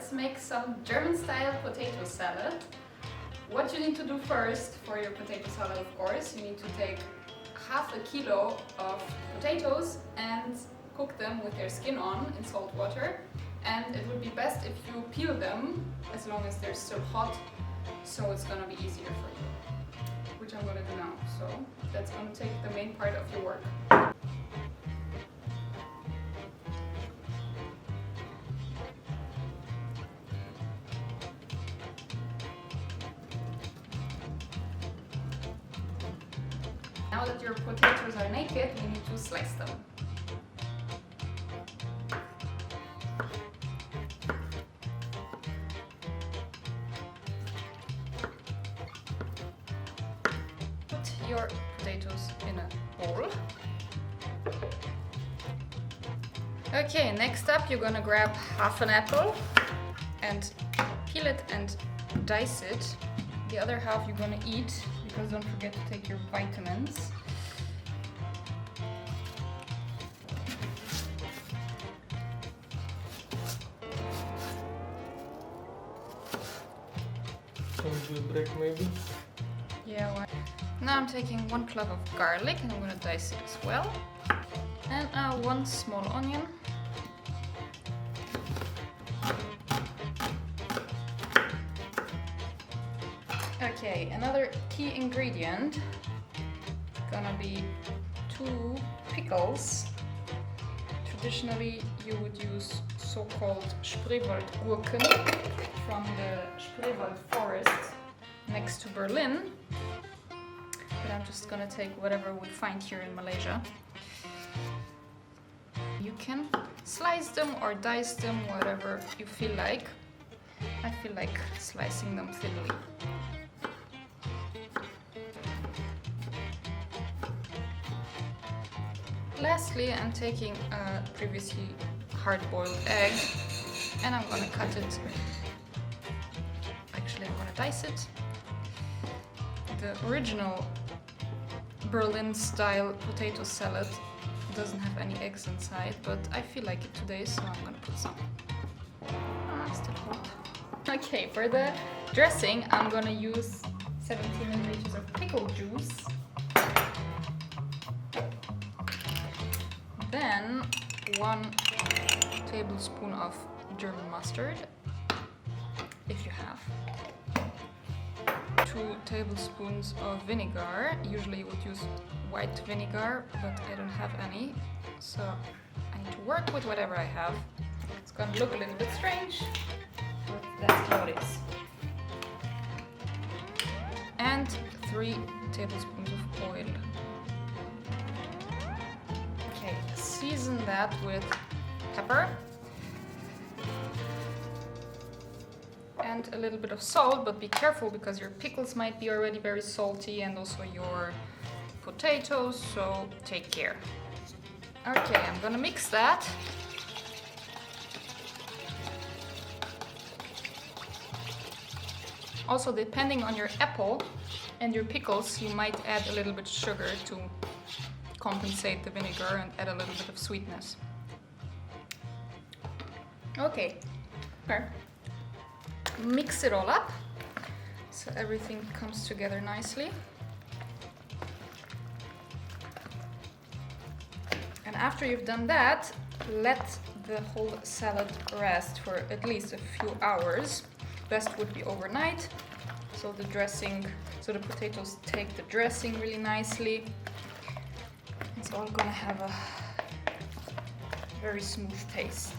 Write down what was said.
let's make some German-style potato salad. What you need to do first for your potato salad, of course, you need to take half a kilo of potatoes and cook them with their skin on in salt water. And it would be best if you peel them as long as they're still hot, so it's gonna be easier for you, which I'm gonna do now. So that's gonna take the main part of your work. Now that your potatoes are naked, we need to slice them. Put your potatoes in a bowl. Okay, next up you're gonna grab half an apple and peel it and dice it. The other half you're gonna eat, because don't forget to take your vitamins. Some juice break maybe? Yeah, why? Now I'm taking 1 clove of garlic and I'm gonna dice it as well. And 1 small onion. Okay, another key ingredient gonna be 2 pickles. Traditionally you would use so-called Spreewald gurken from the Spreewald forest next to Berlin. But I'm just gonna take whatever we find here in Malaysia. You can slice them or dice them, whatever you feel like. I feel like slicing them thinly. Lastly, I'm taking a previously hard-boiled egg and I'm gonna cut it. Actually, I'm gonna dice it. The original Berlin-style potato salad doesn't have any eggs inside, but I feel like it today, so I'm gonna put some. Still hot. Okay, for the dressing, I'm gonna use 17 milliliters of pickle juice. Then 1 tablespoon of German mustard, if you have. 2 tablespoons of vinegar. Usually you would use white vinegar, but I don't have any, so I need to work with whatever I have. It's gonna look a little bit strange, but that's how it is. And 3 tablespoons of oil. Okay, season that with pepper and a little bit of salt, but be careful because your pickles might be already very salty and also your potatoes, so take care. Okay, I'm gonna mix that. Also, depending on your apple and your pickles, you might add a little bit of sugar to compensate the vinegar and add a little bit of sweetness. Okay, mix it all up so everything comes together nicely. And after you've done that, let the whole salad rest for at least a few hours. Best would be overnight, so the the potatoes take the dressing really nicely. It's all gonna have a very smooth taste.